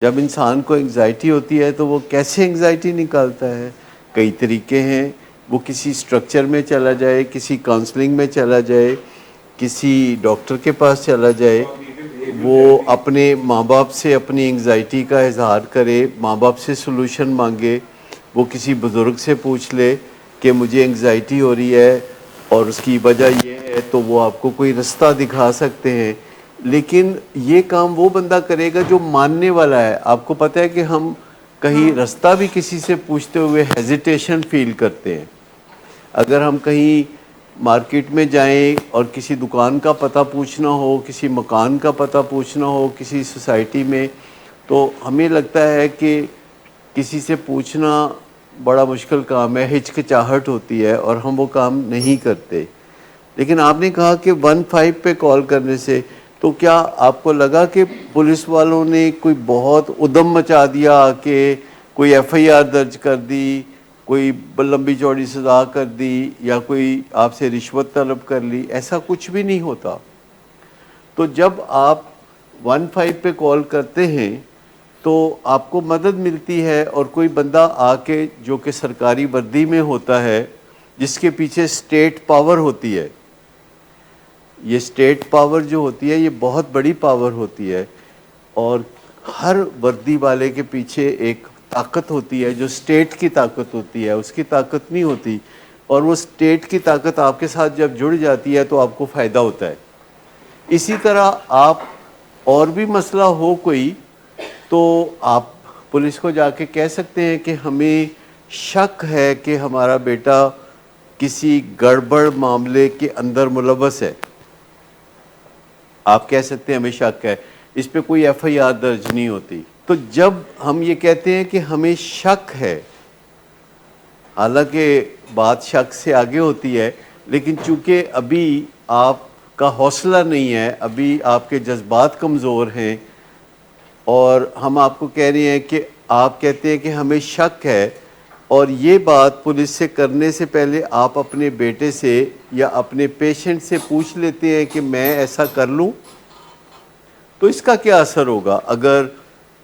جب انسان کو انگزائٹی ہوتی ہے تو وہ کیسے انگزائٹی نکالتا ہے؟ کئی طریقے ہیں. وہ کسی سٹرکچر میں چلا جائے، کسی کاؤنسلنگ میں چلا جائے، کسی ڈاکٹر کے پاس چلا جائے، وہ اپنے ماں باپ سے اپنی انگزائٹی کا اظہار کرے، ماں باپ سے سلوشن مانگے، وہ کسی بزرگ سے پوچھ لے کہ مجھے انگزائٹی ہو رہی ہے اور اس کی وجہ یہ ہے، تو وہ آپ کو کوئی رستہ دکھا سکتے ہیں. لیکن یہ کام وہ بندہ کرے گا جو ماننے والا ہے. آپ کو پتہ ہے کہ ہم کہیں رستہ بھی کسی سے پوچھتے ہوئے ہیزیٹیشن فیل کرتے ہیں. اگر ہم کہیں مارکیٹ میں جائیں اور کسی دکان کا پتہ پوچھنا ہو، کسی مکان کا پتہ پوچھنا ہو کسی سوسائٹی میں، تو ہمیں لگتا ہے کہ کسی سے پوچھنا بڑا مشکل کام ہے، ہچکچاہٹ ہوتی ہے اور ہم وہ کام نہیں کرتے. لیکن آپ نے کہا کہ 15 پہ کال کرنے سے، تو کیا آپ کو لگا کہ پولیس والوں نے کوئی بہت ادم مچا دیا کہ کوئی ایف آئی آر درج کر دی، کوئی لمبی چوڑی سزا کر دی، یا کوئی آپ سے رشوت طلب کر لی؟ ایسا کچھ بھی نہیں ہوتا. تو جب آپ 15 پہ کال کرتے ہیں تو آپ کو مدد ملتی ہے، اور کوئی بندہ آ کے جو کہ سرکاری وردی میں ہوتا ہے، جس کے پیچھے اسٹیٹ پاور ہوتی ہے. یہ اسٹیٹ پاور جو ہوتی ہے یہ بہت بڑی پاور ہوتی ہے، اور ہر وردی والے کے پیچھے ایک طاقت ہوتی ہے جو اسٹیٹ کی طاقت ہوتی ہے، اس کی طاقت نہیں ہوتی. اور وہ اسٹیٹ کی طاقت آپ کے ساتھ جب جڑ جاتی ہے تو آپ کو فائدہ ہوتا ہے. اسی طرح آپ اور بھی مسئلہ ہو کوئی، تو آپ پولیس کو جا کے کہہ سکتے ہیں کہ ہمیں شک ہے کہ ہمارا بیٹا کسی گڑبڑ معاملے کے اندر ملوث ہے. آپ کہہ سکتے ہیں ہمیں شک ہے، اس پہ کوئی ایف آئی آر درج نہیں ہوتی. تو جب ہم یہ کہتے ہیں کہ ہمیں شک ہے، حالانکہ بات شک سے آگے ہوتی ہے، لیکن چونکہ ابھی آپ کا حوصلہ نہیں ہے، ابھی آپ کے جذبات کمزور ہیں، اور ہم آپ کو کہہ رہے ہیں کہ آپ کہتے ہیں کہ ہمیں شک ہے، اور یہ بات پولیس سے کرنے سے پہلے آپ اپنے بیٹے سے یا اپنے پیشنٹ سے پوچھ لیتے ہیں کہ میں ایسا کر لوں، تو اس کا کیا اثر ہوگا؟ اگر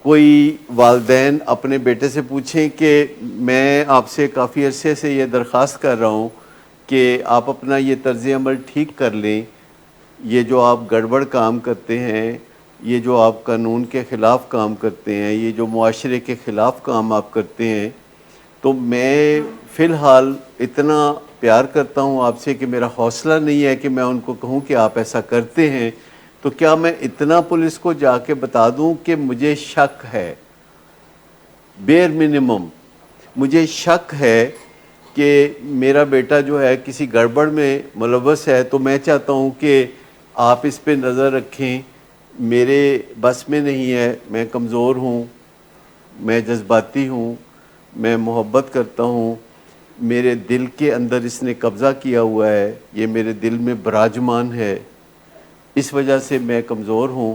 کوئی والدین اپنے بیٹے سے پوچھیں کہ میں آپ سے کافی عرصے سے یہ درخواست کر رہا ہوں کہ آپ اپنا یہ طرز عمل ٹھیک کر لیں، یہ جو آپ گڑبڑ کام کرتے ہیں، یہ جو آپ قانون کے خلاف کام کرتے ہیں، یہ جو معاشرے کے خلاف کام آپ کرتے ہیں، تو میں فی الحال اتنا پیار کرتا ہوں آپ سے کہ میرا حوصلہ نہیں ہے کہ میں ان کو کہوں کہ آپ ایسا کرتے ہیں، تو کیا میں اتنا پولیس کو جا کے بتا دوں کہ مجھے شک ہے، بیئر منیمم مجھے شک ہے کہ میرا بیٹا جو ہے کسی گڑبڑ میں ملوث ہے، تو میں چاہتا ہوں کہ آپ اس پہ نظر رکھیں. میرے بس میں نہیں ہے، میں کمزور ہوں، میں جذباتی ہوں، میں محبت کرتا ہوں، میرے دل کے اندر اس نے قبضہ کیا ہوا ہے، یہ میرے دل میں براجمان ہے، اس وجہ سے میں کمزور ہوں.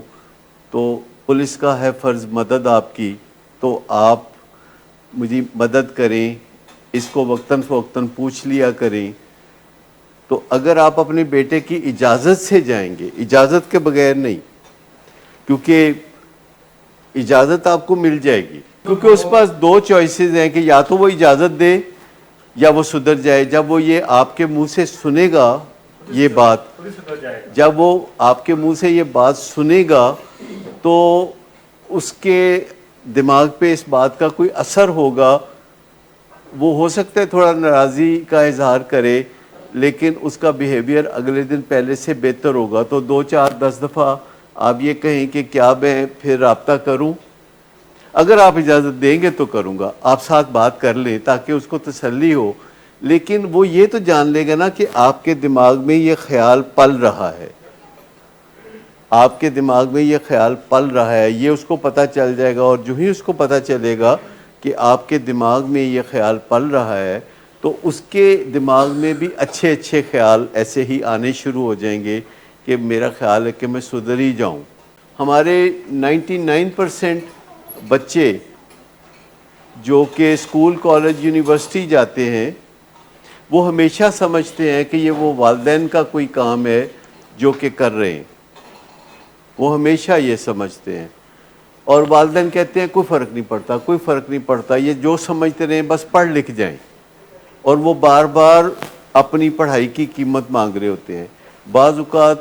تو پولیس کا ہے فرض مدد آپ کی، تو آپ مجھے مدد کریں، اس کو وقتاً فوقتاً پوچھ لیا کریں. تو اگر آپ اپنے بیٹے کی اجازت سے جائیں گے، اجازت کے بغیر نہیں، کیونکہ اجازت آپ کو مل جائے گی، کیونکہ اس پاس دو چوائسز ہیں کہ یا تو وہ اجازت دے یا وہ سدھر جائے. جب وہ یہ آپ کے منہ سے سنے گا یہ بات، جب وہ آپ کے منہ سے یہ بات سنے گا تو اس کے دماغ پہ اس بات کا کوئی اثر ہوگا. وہ ہو سکتا ہے تھوڑا ناراضی کا اظہار کرے، لیکن اس کا بیہیویئر اگلے دن پہلے سے بہتر ہوگا. تو 2 4 10 دفعہ آپ یہ کہیں کہ کیا میں پھر رابطہ کروں؟ اگر آپ اجازت دیں گے تو کروں گا. آپ ساتھ بات کر لیں تاکہ اس کو تسلی ہو. لیکن وہ یہ تو جان لے گا نا کہ آپ کے دماغ میں یہ خیال پل رہا ہے، آپ کے دماغ میں یہ خیال پل رہا ہے، یہ اس کو پتہ چل جائے گا. اور جو ہی اس کو پتہ چلے گا کہ آپ کے دماغ میں یہ خیال پل رہا ہے، تو اس کے دماغ میں بھی اچھے اچھے خیال ایسے ہی آنے شروع ہو جائیں گے کہ میرا خیال ہے کہ میں سدھر ہی جاؤں. ہمارے 99% بچے جو کہ اسکول، کالج، یونیورسٹی جاتے ہیں، وہ ہمیشہ سمجھتے ہیں کہ یہ وہ والدین کا کوئی کام ہے جو کہ کر رہے ہیں. وہ ہمیشہ یہ سمجھتے ہیں. اور والدین کہتے ہیں کوئی فرق نہیں پڑتا، کوئی فرق نہیں پڑتا، یہ جو سمجھتے رہیں بس پڑھ لکھ جائیں، اور وہ بار بار اپنی پڑھائی کی قیمت مانگ رہے ہوتے ہیں۔ بعض اوقات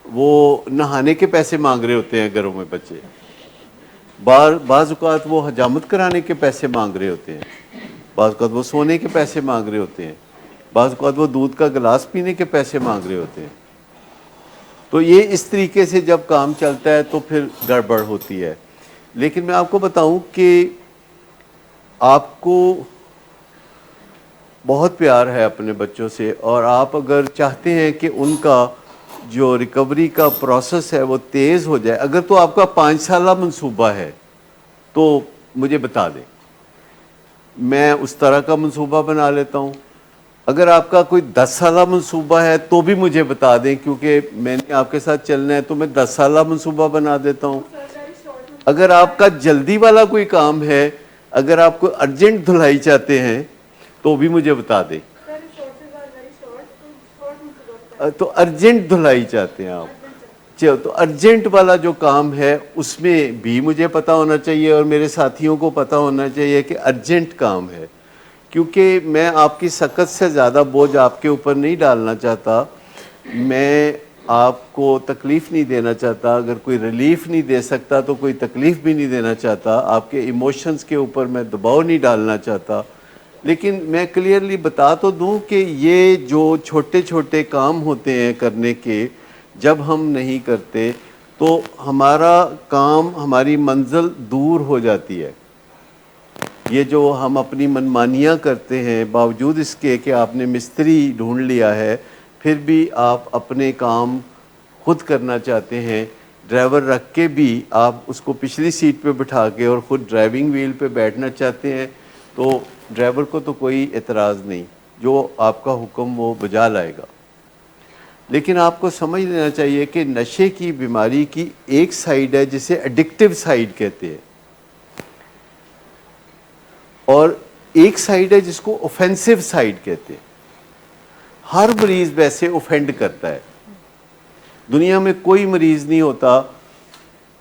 وہ نہانے کے پیسے مانگ رہے ہوتے ہیں گھروں میں بچے، بعض اوقات وہ حجامت کرانے کے پیسے مانگ رہے ہوتے ہیں، بعض اوقات وہ سونے کے پیسے مانگ رہے ہوتے ہیں، بعض اوقات وہ دودھ کا گلاس پینے کے پیسے مانگ رہے ہوتے ہیں۔ تو یہ اس طریقے سے جب کام چلتا ہے تو پھر گڑبڑ ہوتی ہے۔ لیکن میں آپ کو بتاؤں کہ آپ کو بہت پیار ہے اپنے بچوں سے، اور آپ اگر چاہتے ہیں کہ ان کا جو ریکوری کا پروسیس ہے وہ تیز ہو جائے، اگر تو آپ کا 5 سالہ منصوبہ ہے تو مجھے بتا دیں، میں اس طرح کا منصوبہ بنا لیتا ہوں۔ اگر آپ کا کوئی 10 سالہ منصوبہ ہے تو بھی مجھے بتا دیں، کیونکہ میں نے آپ کے ساتھ چلنا ہے، تو میں 10 سالہ منصوبہ بنا دیتا ہوں۔ اگر آپ کا جلدی والا کوئی کام ہے، اگر آپ کو ارجنٹ دھلائی چاہتے ہیں تو بھی مجھے بتا دیں۔ تو ارجنٹ دھلائی چاہتے ہیں آپ، تو ارجنٹ والا جو کام ہے اس میں بھی مجھے پتا ہونا چاہیے اور میرے ساتھیوں کو پتا ہونا چاہیے کہ ارجنٹ کام ہے، کیونکہ میں آپ کی سخت سے زیادہ بوجھ آپ کے اوپر نہیں ڈالنا چاہتا، میں آپ کو تکلیف نہیں دینا چاہتا، اگر کوئی ریلیف نہیں دے سکتا تو کوئی تکلیف بھی نہیں دینا چاہتا، آپ کے ایموشنز کے اوپر میں دباؤ نہیں ڈالنا چاہتا، لیکن میں کلیئرلی بتا تو دوں کہ یہ جو چھوٹے چھوٹے کام ہوتے ہیں کرنے کے، جب ہم نہیں کرتے تو ہمارا کام، ہماری منزل دور ہو جاتی ہے۔ یہ جو ہم اپنی منمانیاں کرتے ہیں، باوجود اس کے کہ آپ نے مستری ڈھونڈ لیا ہے، پھر بھی آپ اپنے کام خود کرنا چاہتے ہیں، ڈرائیور رکھ کے بھی آپ اس کو پچھلی سیٹ پہ بٹھا کے اور خود ڈرائیونگ وہیل پہ بیٹھنا چاہتے ہیں، تو ڈرائیور کو تو کوئی اعتراض نہیں، جو آپ کا حکم وہ بجا لائے گا۔ لیکن آپ کو سمجھ لینا چاہیے کہ نشے کی بیماری کی ایک سائیڈ ہے جسے ایڈکٹیو سائیڈ کہتے ہیں، اور ایک سائیڈ ہے جس کو اوفینسو سائیڈ کہتے ہیں۔ ہر مریض ویسے اوفینڈ کرتا ہے، دنیا میں کوئی مریض نہیں ہوتا،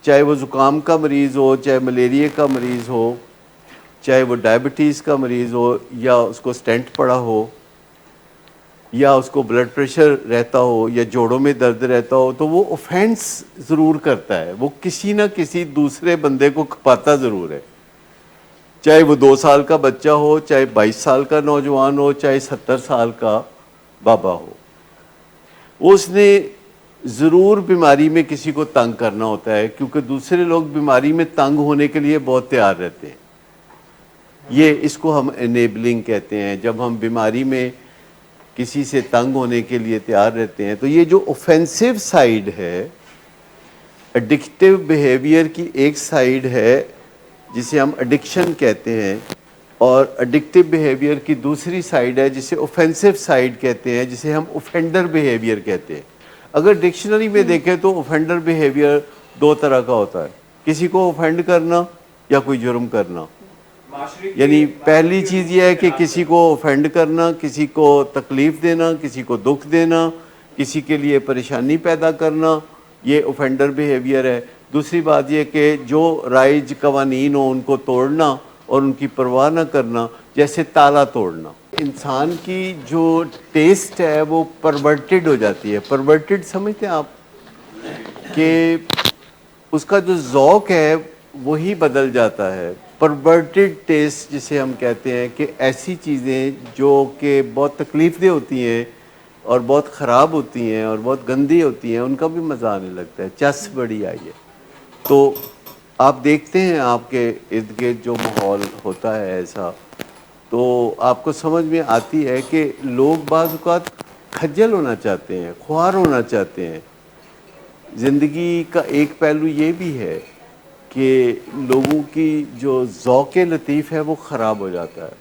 چاہے وہ زکام کا مریض ہو، چاہے ملیریا کا مریض ہو، چاہے وہ ڈائبٹیز کا مریض ہو، یا اس کو سٹینٹ پڑا ہو، یا اس کو بلڈ پریشر رہتا ہو، یا جوڑوں میں درد رہتا ہو، تو وہ اوفینس ضرور کرتا ہے، وہ کسی نہ کسی دوسرے بندے کو کھپاتا ضرور ہے، چاہے وہ 2 سال کا بچہ ہو، چاہے 22 سال کا نوجوان ہو، چاہے 70 سال کا بابا ہو، اس نے ضرور بیماری میں کسی کو تنگ کرنا ہوتا ہے، کیونکہ دوسرے لوگ بیماری میں تنگ ہونے کے لیے بہت تیار رہتے ہیں۔ یہ اس کو ہم انیبلنگ کہتے ہیں، جب ہم بیماری میں کسی سے تنگ ہونے کے لیے تیار رہتے ہیں۔ تو یہ جو اوفینسو سائیڈ ہے، ایڈکٹیو بیہیویئر کی ایک سائیڈ ہے جسے ہم ایڈکشن کہتے ہیں، اور ایڈکٹیو بیہیویئر کی دوسری سائیڈ ہے جسے اوفینسو سائیڈ کہتے ہیں، جسے ہم اوفینڈر بیہیویئر کہتے ہیں۔ اگر ڈکشنری میں دیکھیں تو اوفینڈر بیہیویئر 2 طرح کا ہوتا ہے، کسی کو اوفینڈ کرنا یا کوئی جرم کرنا۔ یعنی پہلی چیز یہ ہے کہ کسی کو اوفینڈ کرنا، کسی کو تکلیف دینا، کسی کو دکھ دینا، کسی کے لیے پریشانی پیدا کرنا، یہ اوفینڈر بیہیویئر ہے۔ دوسری بات یہ کہ جو رائج قوانین ہوں ان کو توڑنا اور ان کی پرواہ نہ کرنا، جیسے تالا توڑنا۔ انسان کی جو ٹیسٹ ہے وہ پرورٹڈ ہو جاتی ہے۔ پرورٹڈ سمجھتے ہیں آپ کہ اس کا جو ذوق ہے وہی بدل جاتا ہے۔ پرورٹڈ ٹیسٹ جسے ہم کہتے ہیں کہ ایسی چیزیں جو کہ بہت تکلیف دہ ہوتی ہیں اور بہت خراب ہوتی ہیں اور بہت گندی ہوتی ہیں، ان کا بھی مزہ آنے لگتا ہے۔ چس بڑی آئی ہے۔ تو آپ دیکھتے ہیں آپ کے ارد گرد جو ماحول ہوتا ہے ایسا، تو آپ کو سمجھ میں آتی ہے کہ لوگ بعض اوقات کھجل ہونا چاہتے ہیں، خوار ہونا چاہتے ہیں۔ زندگی کا ایک پہلو یہ بھی ہے کہ لوگوں کی جو ذوق لطیف ہے وہ خراب ہو جاتا ہے۔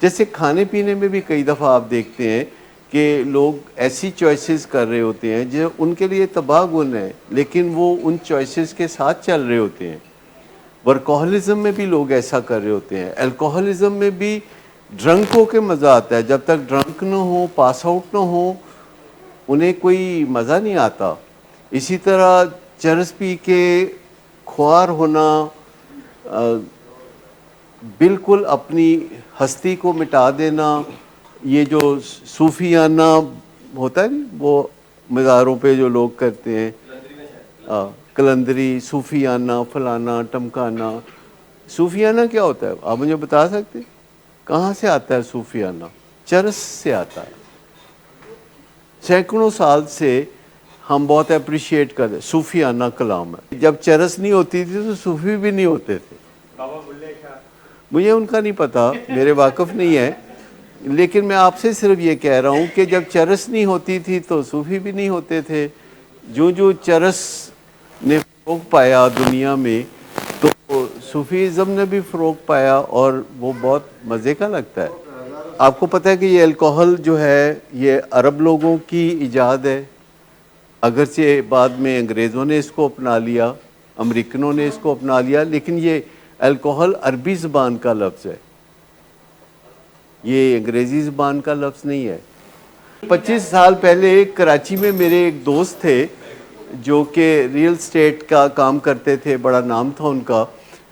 جیسے کھانے پینے میں بھی کئی دفعہ آپ دیکھتے ہیں کہ لوگ ایسی چوائسز کر رہے ہوتے ہیں جو ان کے لیے تباہ کن ہے، لیکن وہ ان چوائسز کے ساتھ چل رہے ہوتے ہیں۔ ورکوہلزم میں بھی لوگ ایسا کر رہے ہوتے ہیں۔ الکوہلزم میں بھی ڈرنک ہو کے مزہ آتا ہے، جب تک ڈرنک نہ ہو، پاس آؤٹ نہ ہو، انہیں کوئی مزہ نہیں آتا۔ اسی طرح چرس پی کے خوار ہونا، بالکل اپنی ہستی کو مٹا دینا، یہ جو صوفیانہ ہوتا ہے وہ مزاروں پہ جو لوگ کرتے ہیں، کلندری، صوفیانہ، فلانا ٹمکانا. صوفیانہ کیا ہوتا ہے آپ مجھے بتا سکتے؟ کہاں سے آتا ہے صوفیانہ؟ چرس سے آتا ہے. سینکڑوں سال سے ہم بہت اپریشیٹ کرتے، صوفیانہ کلام ہے. جب چرس نہیں ہوتی تھی تو صوفی بھی نہیں ہوتے تھے. مجھے ان کا نہیں پتا، میرے واقف نہیں ہے، لیکن میں آپ سے صرف یہ کہہ رہا ہوں کہ جب چرس نہیں ہوتی تھی تو صوفی بھی نہیں ہوتے تھے. جو چرس نے فروغ پایا دنیا میں تو صوفیزم نے بھی فروغ پایا، اور وہ بہت مزے کا لگتا ہے. آپ کو پتہ ہے کہ یہ الکوہل جو ہے یہ عرب لوگوں کی ایجاد ہے، اگرچہ بعد میں انگریزوں نے اس کو اپنا لیا، امریکنوں نے اس کو اپنا لیا، لیکن یہ الکوہل عربی زبان کا لفظ ہے، یہ انگریزی زبان کا لفظ نہیں ہے. 25 سال پہلے کراچی میں میرے ایک دوست تھے جو کہ ریل اسٹیٹ کا کام کرتے تھے، بڑا نام تھا ان کا.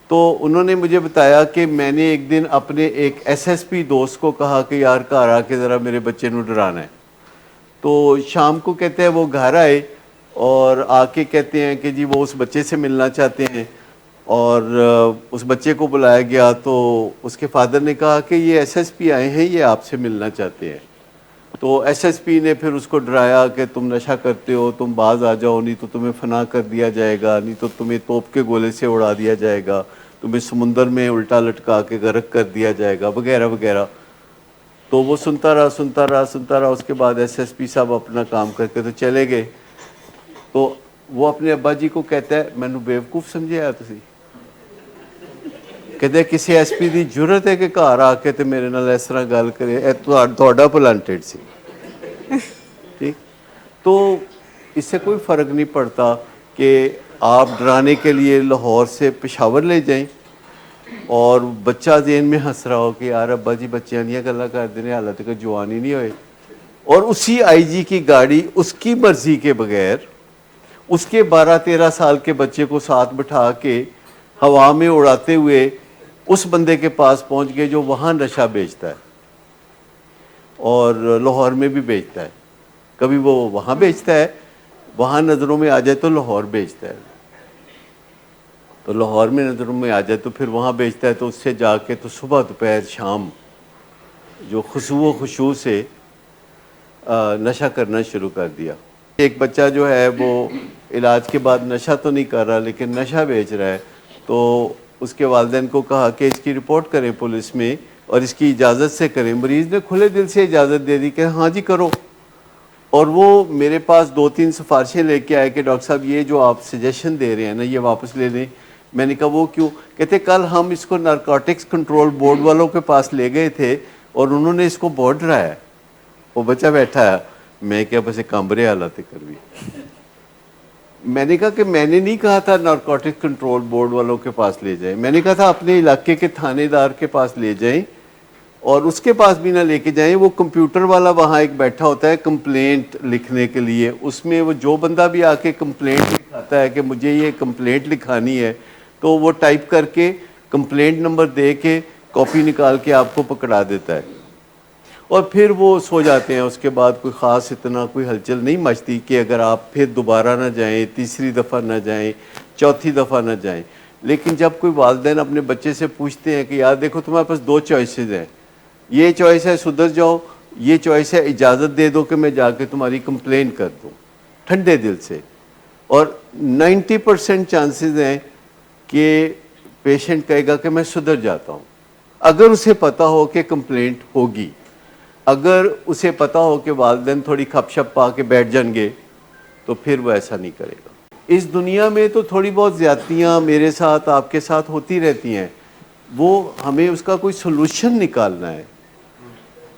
تو انہوں نے مجھے بتایا کہ میں نے ایک دن اپنے ایک ایس ایس پی دوست کو کہا کہ یار گھر آ کے ذرا میرے بچے نو ڈرانا ہے. تو شام کو کہتے ہیں وہ گھر آئے اور آ کے کہتے ہیں کہ جی وہ اس بچے سے ملنا چاہتے ہیں، اور اس بچے کو بلایا گیا. تو اس کے فادر نے کہا کہ یہ ایس ایس پی آئے ہیں، یہ آپ سے ملنا چاہتے ہیں. تو ایس ایس پی نے پھر اس کو ڈرایا کہ تم نشہ کرتے ہو، تم باز آ جاؤ نہیں تو تمہیں فنا کر دیا جائے گا، نہیں تو تمہیں توپ کے گولے سے اڑا دیا جائے گا، تمہیں سمندر میں الٹا لٹکا کے غرق کر دیا جائے گا، وغیرہ وغیرہ. تو وہ سنتا رہا. اس کے بعد ایس ایس پی صاحب اپنا کام کر کے تو چلے گئے. تو وہ اپنے ابا جی کو کہتا ہے مینوں بیوقوف سمجھیا تسی؟ کہتے کسی ایس پی دی جرت ہے کہ گھر آ کے تے میرے نال اس طرح گل کرے؟ اے تہاڈا پلانٹڈ سی. ٹھیک. تو اس سے کوئی فرق نہیں پڑتا کہ آپ ڈرانے کے لیے لاہور سے پشاور لے جائیں اور بچہ ذہن میں ہنس رہا ہو کہ یار ابا جی بچیاں دیاں گلاں کردے نے، حالانکہ کوئی جوان ہی نہیں ہوئے، اور اسی آئی جی کی گاڑی اس کی مرضی کے بغیر اس کے 12-13 سال کے بچے کو ساتھ بٹھا کے ہوا میں اڑاتے ہوئے اس بندے کے پاس پہنچ گئے جو وہاں نشہ بیچتا ہے اور لاہور میں بھی بیچتا ہے. کبھی وہ وہاں بیچتا ہے، وہاں نظروں میں آ جائے تو لاہور بیچتا ہے، تو لاہور میں نظروں میں آ جائے تو پھر وہاں بیچتا ہے. تو اس سے جا کے تو صبح دوپہر شام جو خشوع و خشوع سے نشہ کرنا شروع کر دیا. ایک بچہ جو ہے وہ علاج کے بعد نشہ تو نہیں کر رہا لیکن نشہ بیچ رہا ہے. تو اس کے والدین کو کہا کہ اس کی رپورٹ کریں پولیس میں اور اس کی اجازت سے کریں. مریض نے کھلے دل سے اجازت دے دی کہ ہاں جی کرو. اور وہ میرے پاس 2-3 سفارشیں لے کے آئے کہ ڈاکٹر صاحب یہ جو آپ سجیشن دے رہے ہیں نا یہ واپس لے لیں. میں نے کہا وہ کیوں؟ کہتے کل ہم اس کو نارکوٹکس کنٹرول بورڈ والوں کے پاس لے گئے تھے اور انہوں نے اس کو بہت ڈرایا. وہ بچہ بیٹھا ہے، میں کیا بس کمبرے حالت کروی. میں نے کہا کہ میں نے نہیں کہا تھا نارکوٹک کنٹرول بورڈ والوں کے پاس لے جائیں، میں نے کہا تھا اپنے علاقے کے تھانے دار کے پاس لے جائیں، اور اس کے پاس بھی نہ لے کے جائیں. وہ کمپیوٹر والا وہاں ایک بیٹھا ہوتا ہے کمپلینٹ لکھنے کے لیے، اس میں وہ جو بندہ بھی آ کے کمپلینٹ لکھاتا ہے کہ مجھے یہ کمپلینٹ لکھانی ہے تو وہ ٹائپ کر کے کمپلینٹ نمبر دے کے کاپی نکال کے آپ کو پکڑا دیتا ہے، اور پھر وہ سو جاتے ہیں. اس کے بعد کوئی خاص اتنا کوئی ہلچل نہیں مچتی کہ اگر آپ پھر دوبارہ نہ جائیں، تیسری دفعہ نہ جائیں، چوتھی دفعہ نہ جائیں. لیکن جب کوئی والدین اپنے بچے سے پوچھتے ہیں کہ یار دیکھو تمہارے پاس 2 چوائسز ہیں، یہ چوائس ہے سدھر جاؤ، یہ چوائس ہے اجازت دے دو کہ میں جا کے تمہاری کمپلین کر دوں، ٹھنڈے دل سے. اور 90% چانسز ہیں کہ پیشنٹ کہے گا کہ میں سدھر جاتا ہوں، اگر اسے پتہ ہو کہ کمپلینٹ ہوگی. اگر اسے پتہ ہو کہ والدین تھوڑی کھپ شپ پا کے بیٹھ جائیں گے تو پھر وہ ایسا نہیں کرے گا. اس دنیا میں تو تھوڑی بہت زیادتیاں میرے ساتھ آپ کے ساتھ ہوتی رہتی ہیں، وہ ہمیں اس کا کوئی سلوشن نکالنا ہے.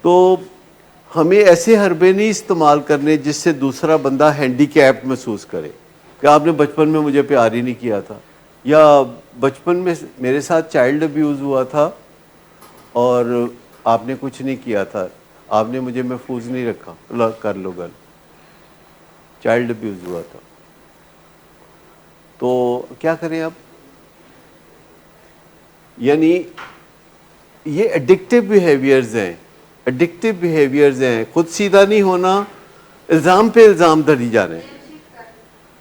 تو ہمیں ایسے حربے نہیں استعمال کرنے جس سے دوسرا بندہ ہینڈی کیپڈ محسوس کرے کہ آپ نے بچپن میں مجھے پیار ہی نہیں کیا تھا، یا بچپن میں میرے ساتھ چائلڈ ابیوز ہوا تھا اور آپ نے کچھ نہیں کیا تھا، آپ نے مجھے محفوظ نہیں رکھا. اللہ کر لو گل، چائلڈ ابیوز ہوا تھا تو کیا کریں اب؟ یعنی یہ ایڈکٹیو بیہیویئرز ہیں، ایڈکٹیو بیہیویئرز ہیں. خود سیدھا نہیں ہونا، الزام پہ الزام دھری جا رہے ہیں،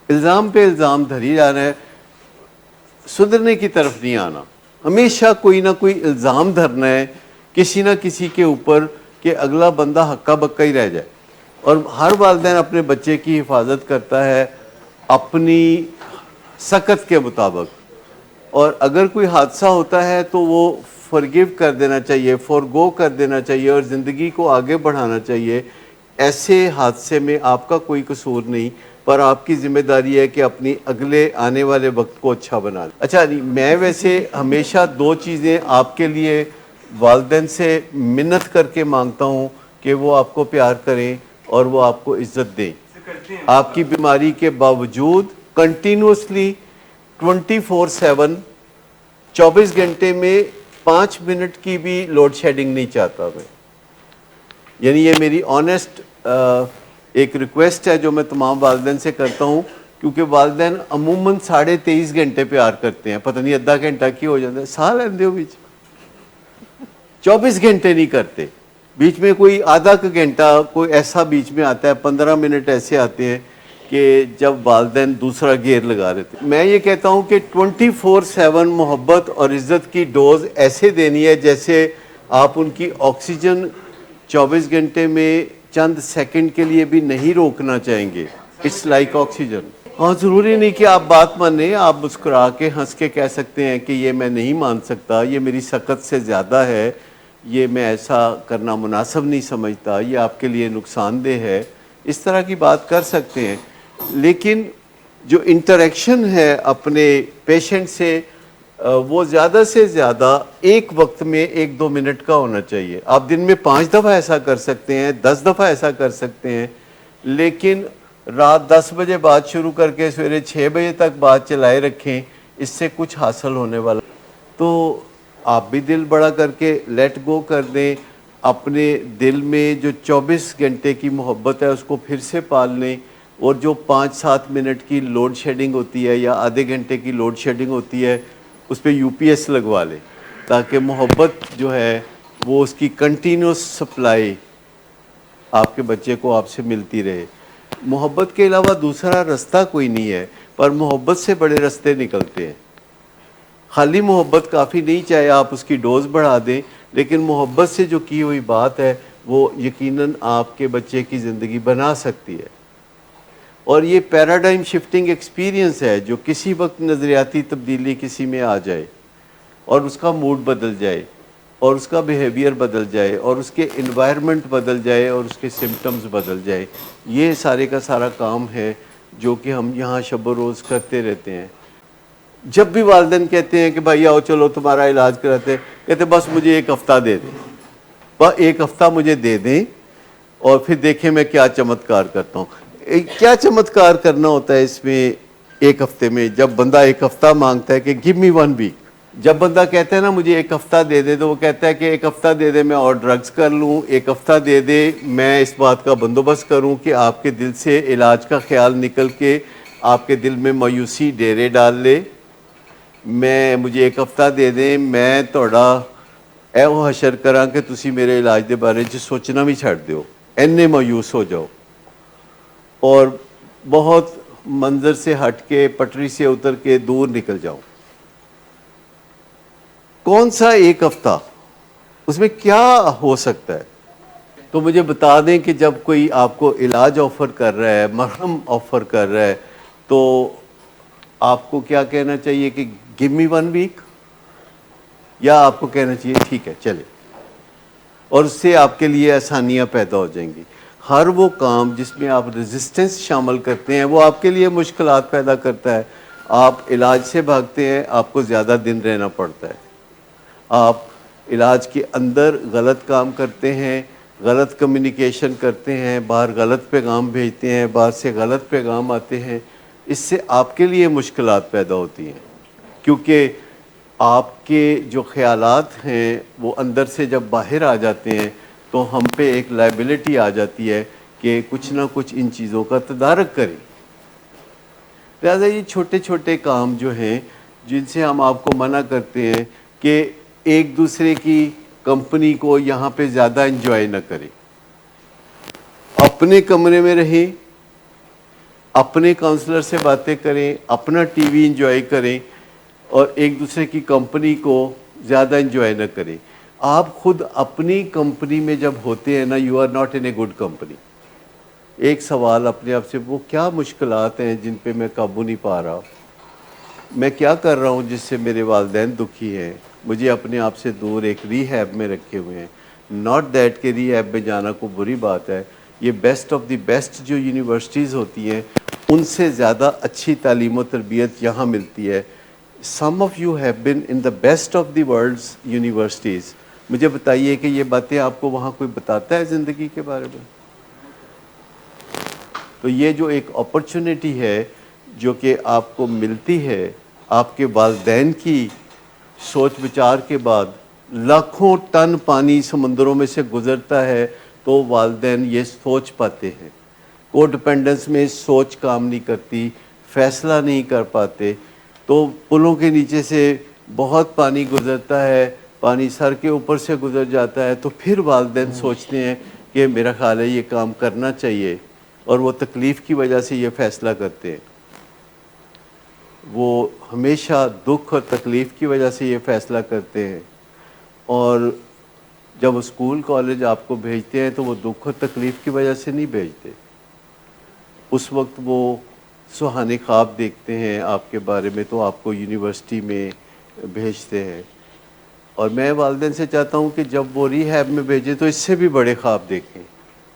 الزام پہ الزام دھری جا رہے ہیں، سدھرنے کی طرف نہیں آنا. ہمیشہ کوئی نہ کوئی الزام دھرنا ہے کسی نہ کسی کے اوپر کہ اگلا بندہ ہکا بکا ہی رہ جائے. اور ہر والدین اپنے بچے کی حفاظت کرتا ہے اپنی سکت کے مطابق، اور اگر کوئی حادثہ ہوتا ہے تو وہ فرگیو کر دینا چاہیے، فورگو کر دینا چاہیے اور زندگی کو آگے بڑھانا چاہیے. ایسے حادثے میں آپ کا کوئی قصور نہیں، پر آپ کی ذمہ داری ہے کہ اپنی اگلے آنے والے وقت کو اچھا بنا لیں. اچھا میں ویسے ہمیشہ دو چیزیں آپ کے لیے والدین سے منت کر کے مانگتا ہوں کہ وہ آپ کو پیار کریں اور وہ آپ کو عزت دیں. آپ کی بیماری کے باوجود کنٹینوسلی 24/7 24 گھنٹے میں 5 منٹ کی بھی لوڈ شیڈنگ نہیں چاہتا میں. یعنی یہ میری آنیسٹ ایک ریکویسٹ ہے جو میں تمام والدین سے کرتا ہوں، کیونکہ والدین عموماً 23.5 گھنٹے پیار کرتے ہیں. پتہ نہیں آدھا گھنٹہ کی ہو جاتا ہے، ساہ لیندے ہو بیچ 24 گھنٹے نہیں کرتے. بیچ میں کوئی آدھا کا گھنٹہ کوئی ایسا بیچ میں آتا ہے، 15 منٹ ایسے آتے ہیں کہ جب والدین دوسرا گیئر لگا رہے تھے. میں یہ کہتا ہوں کہ 24/7 محبت اور عزت کی ڈوز ایسے دینی ہے جیسے آپ ان کی آکسیجن 24 گھنٹے میں چند سیکنڈ کے لیے بھی نہیں روکنا چاہیں گے. It's like oxygen. ہاں ضروری نہیں کہ آپ بات مانیں، آپ مسکرا کے ہنس کے کہہ سکتے ہیں کہ یہ میں نہیں مان سکتا، یہ میری سکت سے زیادہ ہے، یہ میں ایسا کرنا مناسب نہیں سمجھتا، یہ آپ کے لیے نقصان دہ ہے. اس طرح کی بات کر سکتے ہیں، لیکن جو انٹریکشن ہے اپنے پیشنٹ سے وہ زیادہ سے زیادہ ایک وقت میں 1-2 منٹ کا ہونا چاہیے. آپ دن میں 5 دفعہ ایسا کر سکتے ہیں، 10 دفعہ ایسا کر سکتے ہیں، لیکن رات 10 بجے بات شروع کر کے سویرے 6 بجے تک بات چلائے رکھیں، اس سے کچھ حاصل ہونے والا. تو آپ بھی دل بڑا کر کے لیٹ گو کر دیں، اپنے دل میں جو 24 گھنٹے کی محبت ہے اس کو پھر سے پال لیں، اور جو 5-7 منٹ کی لوڈ شیڈنگ ہوتی ہے یا آدھے گھنٹے کی لوڈ شیڈنگ ہوتی ہے اس پہ UPS لگوا لیں، تاکہ محبت جو ہے وہ اس کی کنٹینیوس سپلائی آپ کے بچے کو آپ سے ملتی رہے. محبت کے علاوہ دوسرا رستہ کوئی نہیں ہے، پر محبت سے بڑے رستے نکلتے ہیں. خالی محبت کافی نہیں، چاہے آپ اس کی ڈوز بڑھا دیں، لیکن محبت سے جو کی ہوئی بات ہے وہ یقیناً آپ کے بچے کی زندگی بنا سکتی ہے. اور یہ پیراڈائم شفٹنگ ایکسپیرینس ہے جو کسی وقت نظریاتی تبدیلی کسی میں آ جائے اور اس کا موڈ بدل جائے اور اس کا بیہیویئر بدل جائے اور اس کے انوائرمنٹ بدل جائے اور اس کے سمٹمز بدل جائے. یہ سارے کا سارا کام ہے جو کہ ہم یہاں شب و روز کرتے رہتے ہیں. جب بھی والدین کہتے ہیں کہ بھائی آؤ چلو تمہارا علاج کراتے ہیں، کہتے ہیں بس مجھے 1 ہفتہ دے دیں، بس 1 ہفتہ مجھے دے دیں اور پھر دیکھیں میں کیا چمتکار کرتا ہوں. کیا چمتکار کرنا ہوتا ہے اس میں 1 ہفتے میں؟ جب بندہ 1 ہفتہ مانگتا ہے کہ گیو می 1 ویک، جب بندہ کہتا ہے نا مجھے 1 ہفتہ دے دے، تو وہ کہتا ہے کہ 1 ہفتہ دے دے میں اور ڈرگز کر لوں، 1 ہفتہ دے دے میں اس بات کا بندوبست کروں کہ آپ کے دل سے علاج کا خیال نکل کے آپ کے دل میں مایوسی ڈیرے ڈال لے، مجھے 1 ہفتہ دے دیں، میں توڑا اے وہ حشر کراں کہ تسی میرے علاج دے بارے چ سوچنا بھی چھڑ دیو، اینے مایوس ہو جاؤ اور بہت منظر سے ہٹ کے پٹری سے اتر کے دور نکل جاؤ. کون سا 1 ہفتہ؟ اس میں کیا ہو سکتا ہے؟ تو مجھے بتا دیں کہ جب کوئی آپ کو علاج آفر کر رہا ہے، مرہم آفر کر رہا ہے، تو آپ کو کیا کہنا چاہیے کہ گیو می 1 ویک، یا آپ کو کہنا چاہیے ٹھیک ہے چلے، اور اس سے آپ کے لیے آسانیاں پیدا ہو جائیں گی. ہر وہ کام جس میں آپ ریزسٹنس شامل کرتے ہیں وہ آپ کے لیے مشکلات پیدا کرتا ہے. آپ علاج سے بھاگتے ہیں، آپ کو زیادہ دن رہنا پڑتا ہے. آپ علاج کے اندر غلط کام کرتے ہیں، غلط کمیونیکیشن کرتے ہیں، باہر غلط پیغام بھیجتے ہیں، باہر سے غلط پیغام آتے ہیں. اس سے آپ کے لیے مشکلات پیدا ہوتی ہیں، کیونکہ آپ کے جو خیالات ہیں وہ اندر سے جب باہر آ جاتے ہیں تو ہم پہ ایک لائبلٹی آ جاتی ہے کہ کچھ نہ کچھ ان چیزوں کا تدارک کریں. لہٰذا یہ چھوٹے چھوٹے کام جو ہیں جن سے ہم آپ کو منع کرتے ہیں کہ کہ ایک دوسرے کی کمپنی کو یہاں پہ زیادہ انجوائے نہ کریں، اپنے کمرے میں رہیں، اپنے کاؤنسلر سے باتیں کریں، اپنا ٹی وی انجوائے کریں، اور ایک دوسرے کی کمپنی کو زیادہ انجوائے نہ کریں۔ آپ خود اپنی کمپنی میں جب ہوتے ہیں نا، you are not in a good company. ایک سوال اپنے آپ سے، وہ کیا مشکلات ہیں جن پہ میں قابو نہیں پا رہا؟ میں کیا کر رہا ہوں جس سے میرے والدین دکھی ہیں؟ مجھے اپنے آپ سے دور ایک ری ہیب میں رکھے ہوئے ہیں۔ ناٹ دیٹ کہ ری ہیب میں جانا کوئی بری بات ہے، یہ بیسٹ آف دی بیسٹ جو یونیورسٹیز ہوتی ہیں ان سے زیادہ اچھی تعلیم و تربیت یہاں ملتی ہے۔ Some of you have been in the best of the world's universities. مجھے بتائیے کہ یہ باتیں آپ کو وہاں کوئی بتاتا ہے زندگی کے بارے میں؟ تو یہ جو ایک اپرچونٹی ہے جو کہ آپ کو ملتی ہے آپ کے والدین کی سوچ بچار کے بعد، لاکھوں ٹن پانی سمندروں میں سے گزرتا ہے تو والدین یہ سوچ پاتے ہیں۔ کو ڈپینڈنس میں سوچ کام نہیں کرتی، فیصلہ نہیں کر پاتے، تو پلوں کے نیچے سے بہت پانی گزرتا ہے، پانی سر کے اوپر سے گزر جاتا ہے، تو پھر والدین سوچتے ہیں کہ میرا خیال ہے یہ کام کرنا چاہیے، اور وہ تکلیف کی وجہ سے یہ فیصلہ کرتے ہیں۔ وہ ہمیشہ دکھ اور تکلیف کی وجہ سے یہ فیصلہ کرتے ہیں، اور جب اسکول کالج آپ کو بھیجتے ہیں تو وہ دکھ اور تکلیف کی وجہ سے نہیں بھیجتے۔ اس وقت وہ سہانے خواب دیکھتے ہیں آپ کے بارے میں، تو آپ کو یونیورسٹی میں بھیجتے ہیں۔ اور میں والدین سے چاہتا ہوں کہ جب وہ ری ہیب میں بھیجیں تو اس سے بھی بڑے خواب دیکھیں۔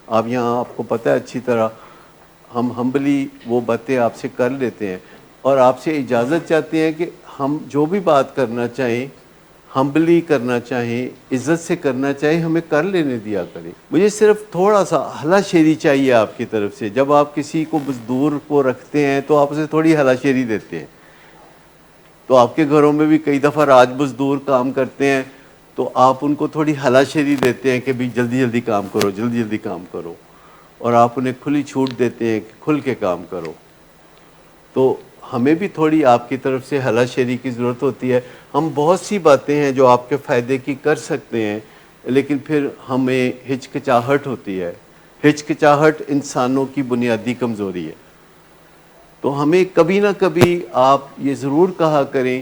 آپ یہاں آپ کو پتہ ہے اچھی طرح ہم ہمبلی وہ باتیں آپ سے کر لیتے ہیں، اور آپ سے اجازت چاہتے ہیں کہ ہم جو بھی بات کرنا چاہیں، ہمبلی کرنا چاہیں، عزت سے کرنا چاہیں، ہمیں کر لینے دیا کریں۔ مجھے صرف تھوڑا سا ہلا شیری چاہیے آپ کی طرف سے۔ جب آپ کسی کو مزدور کو رکھتے ہیں تو آپ اسے تھوڑی ہلا شیری دیتے ہیں۔ تو آپ کے گھروں میں بھی کئی دفعہ راج مزدور کام کرتے ہیں، تو آپ ان کو تھوڑی ہلا شیری دیتے ہیں کہ بھی جلدی جلدی کام کرو، جلدی جلدی کام کرو، اور آپ انہیں کھلی چھوٹ دیتے ہیں کہ کھل کے کام کرو۔ تو ہمیں بھی تھوڑی آپ کی طرف سے ہلا شیری کی ضرورت ہوتی ہے۔ ہم بہت سی باتیں ہیں جو آپ کے فائدے کی کر سکتے ہیں، لیکن پھر ہمیں ہچکچاہٹ ہوتی ہے۔ ہچکچاہٹ انسانوں کی بنیادی کمزوری ہے۔ تو ہمیں کبھی نہ کبھی آپ یہ ضرور کہا کریں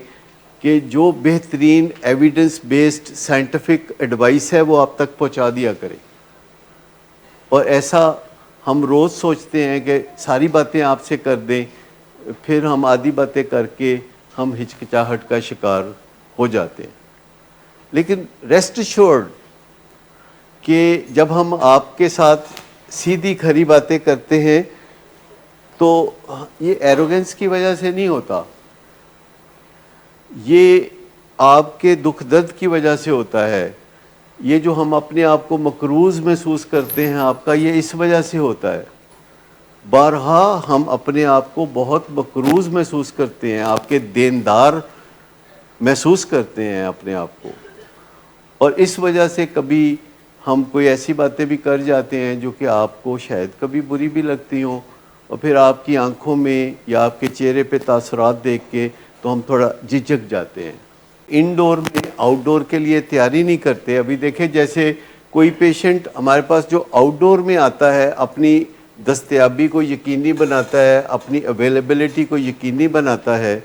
کہ جو بہترین ایویڈنس بیسڈ سائنٹیفک ایڈوائس ہے وہ آپ تک پہنچا دیا کریں۔ اور ایسا ہم روز سوچتے ہیں کہ ساری باتیں آپ سے کر دیں، پھر ہم آدھی باتیں کر کے ہم ہچکچاہٹ کا شکار ہو جاتے ہیں۔ لیکن ریسٹ ایشورڈ کہ جب ہم آپ کے ساتھ سیدھی کھری باتیں کرتے ہیں تو یہ ایروگنس کی وجہ سے نہیں ہوتا، یہ آپ کے دکھ درد کی وجہ سے ہوتا ہے۔ یہ جو ہم اپنے آپ کو مقروض محسوس کرتے ہیں آپ کا، یہ اس وجہ سے ہوتا ہے۔ بارہا ہم اپنے آپ کو بہت مقروض محسوس کرتے ہیں، آپ کے دیندار محسوس کرتے ہیں اپنے آپ کو، اور اس وجہ سے کبھی ہم کوئی ایسی باتیں بھی کر جاتے ہیں جو کہ آپ کو شاید کبھی بری بھی لگتی ہوں، اور پھر آپ کی آنکھوں میں یا آپ کے چہرے پہ تاثرات دیکھ کے تو ہم تھوڑا جھجک جاتے ہیں۔ انڈور میں آؤٹ ڈور کے لیے تیاری نہیں کرتے۔ ابھی دیکھیں جیسے کوئی پیشنٹ ہمارے پاس جو آؤٹ ڈور میں آتا ہے، اپنی دستیابی کو یقینی بناتا ہے، اپنی اویلیبلٹی کو یقینی بناتا ہے،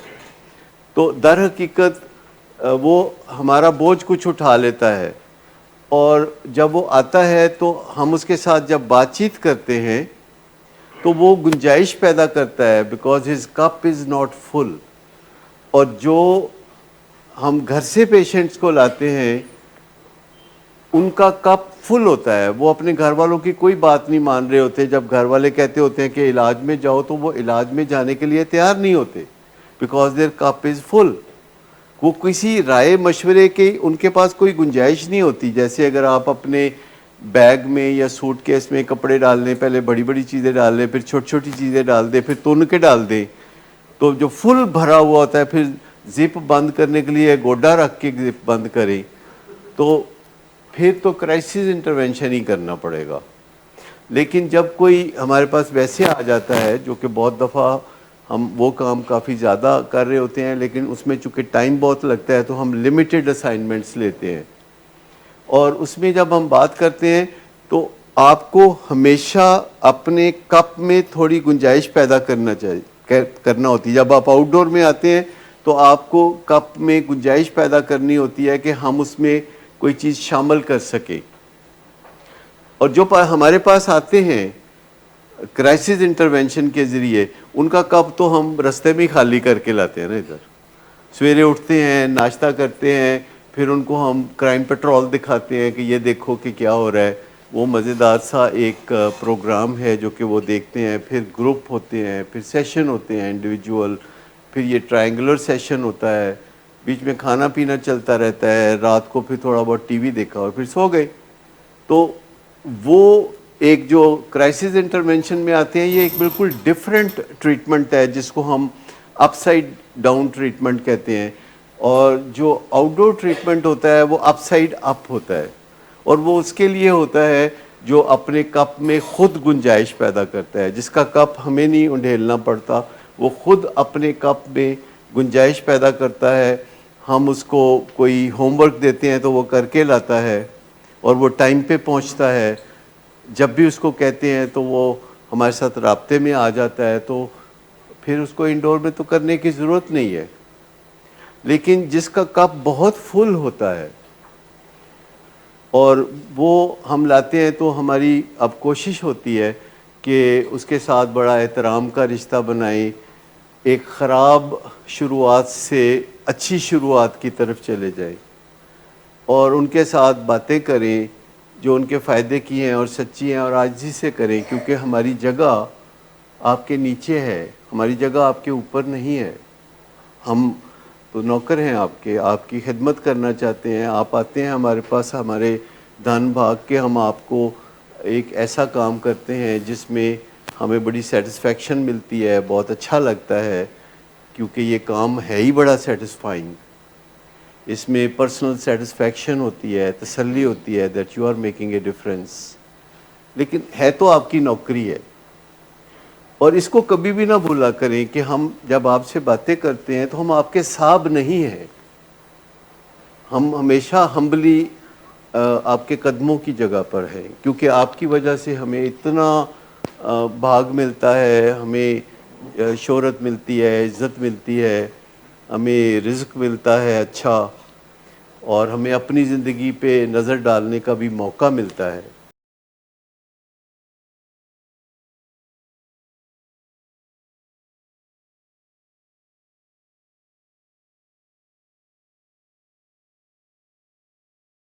تو در حقیقت وہ ہمارا بوجھ کچھ اٹھا لیتا ہے، اور جب وہ آتا ہے تو ہم اس کے ساتھ جب بات چیت کرتے ہیں تو وہ گنجائش پیدا کرتا ہے، because his cup is not full. اور جو ہم گھر سے پیشنٹس کو لاتے ہیں ان کا کپ فل ہوتا ہے، وہ اپنے گھر والوں کی کوئی بات نہیں مان رہے ہوتے۔ جب گھر والے کہتے ہوتے ہیں کہ علاج میں جاؤ تو وہ علاج میں جانے کے لیے تیار نہیں ہوتے، بیکاز دیئر کپ از فل۔ وہ کسی رائے مشورے کی ان کے پاس کوئی گنجائش نہیں ہوتی۔ جیسے اگر آپ اپنے بیگ میں یا سوٹ کیس میں کپڑے ڈال دیں، پہلے بڑی بڑی چیزیں ڈال دیں، پھر چھوٹی چھوٹی چیزیں ڈال دیں، پھر تن کے ڈال دیں، تو جو فل بھرا ہوا ہوتا ہے پھر زپ بند کرنے کے لیے گوڈا رکھ کے زپ بند کریں، تو پھر تو کرائسس انٹرونشن ہی کرنا پڑے گا۔ لیکن جب کوئی ہمارے پاس ویسے آ جاتا ہے جو کہ بہت دفعہ ہم وہ کام کافی زیادہ کر رہے ہوتے ہیں، لیکن اس میں چونکہ ٹائم بہت لگتا ہے تو ہم لمیٹڈ اسائنمنٹس لیتے ہیں. اور اس میں جب ہم بات کرتے ہیں تو آپ کو ہمیشہ اپنے کپ میں تھوڑی گنجائش پیدا کرنا ہوتی ہے. جب آپ آؤٹ ڈور میں آتے ہیں تو آپ کو کپ میں گنجائش پیدا کرنی ہوتی ہے کہ ہم اس میں کوئی چیز شامل کر سکیں. اور جو ہمارے پاس آتے ہیں کرائسس انٹرونشن کے ذریعے، ان کا کپ تو ہم رستے میں ہی خالی کر کے لاتے ہیں نا. ادھر سویرے اٹھتے ہیں، ناشتہ کرتے ہیں، پھر ان کو ہم کرائم پیٹرول دکھاتے ہیں کہ یہ دیکھو کہ کیا ہو رہا ہے. وہ مزیدار سا ایک پروگرام ہے جو کہ وہ دیکھتے ہیں. پھر گروپ ہوتے ہیں، پھر سیشن ہوتے ہیں انڈیویجول، پھر یہ ٹرائنگولر سیشن ہوتا ہے، بیچ میں کھانا پینا چلتا رہتا ہے، رات کو پھر تھوڑا بہت ٹی وی دیکھا اور پھر سو گئے. تو وہ ایک جو کرائسس انٹرونشن میں آتے ہیں، یہ ایک بالکل ڈفرینٹ ٹریٹمنٹ ہے جس کو ہم اپ سائڈ ڈاؤن ٹریٹمنٹ کہتے ہیں. اور جو آؤٹ ڈور ٹریٹمنٹ ہوتا ہے وہ اپ سائڈ اپ ہوتا ہے، اور وہ اس کے لیے ہوتا ہے جو اپنے کپ میں خود گنجائش پیدا کرتا ہے. جس کا کپ ہمیں نہیں انڈھیلنا پڑتا، وہ خود اپنے کپ میں گنجائش پیدا کرتا ہے. ہم اس کو کوئی ہوم ورک دیتے ہیں تو وہ کر کے لاتا ہے، اور وہ ٹائم پہ پہنچتا ہے. جب بھی اس کو کہتے ہیں تو وہ ہمارے ساتھ رابطے میں آ جاتا ہے. تو پھر اس کو انڈور میں تو کرنے کی ضرورت نہیں ہے. لیکن جس کا کپ بہت فل ہوتا ہے اور وہ ہم لاتے ہیں، تو ہماری اب کوشش ہوتی ہے کہ اس کے ساتھ بڑا احترام کا رشتہ بنائیں، ایک خراب شروعات سے اچھی شروعات کی طرف چلے جائیں، اور ان کے ساتھ باتیں کریں جو ان کے فائدے کی ہیں اور سچی ہیں، اور عاجزی سے کریں. کیونکہ ہماری جگہ آپ کے نیچے ہے، ہماری جگہ آپ کے اوپر نہیں ہے. ہم تو نوکر ہیں آپ کی خدمت کرنا چاہتے ہیں. آپ آتے ہیں ہمارے پاس ہمارے دھن بھاگ کے، ہم آپ کو ایک ایسا کام کرتے ہیں جس میں ہمیں بڑی سیٹسفیکشن ملتی ہے، بہت اچھا لگتا ہے، کیونکہ یہ کام ہے ہی بڑا سیٹسفائنگ. اس میں پرسنل سیٹسفیکشن ہوتی ہے، تسلی ہوتی ہے that you are making a difference. لیکن ہے تو آپ کی نوکری ہے. اور اس کو کبھی بھی نہ بھولا کریں کہ ہم جب آپ سے باتیں کرتے ہیں تو ہم آپ کے صاحب نہیں ہیں. ہم ہمیشہ ہمبلی آپ کے قدموں کی جگہ پر ہیں، کیونکہ آپ کی وجہ سے ہمیں اتنا بھاگ ملتا ہے، ہمیں شہرت ملتی ہے، عزت ملتی ہے، ہمیں رزق ملتا ہے اچھا، اور ہمیں اپنی زندگی پہ نظر ڈالنے کا بھی موقع ملتا ہے.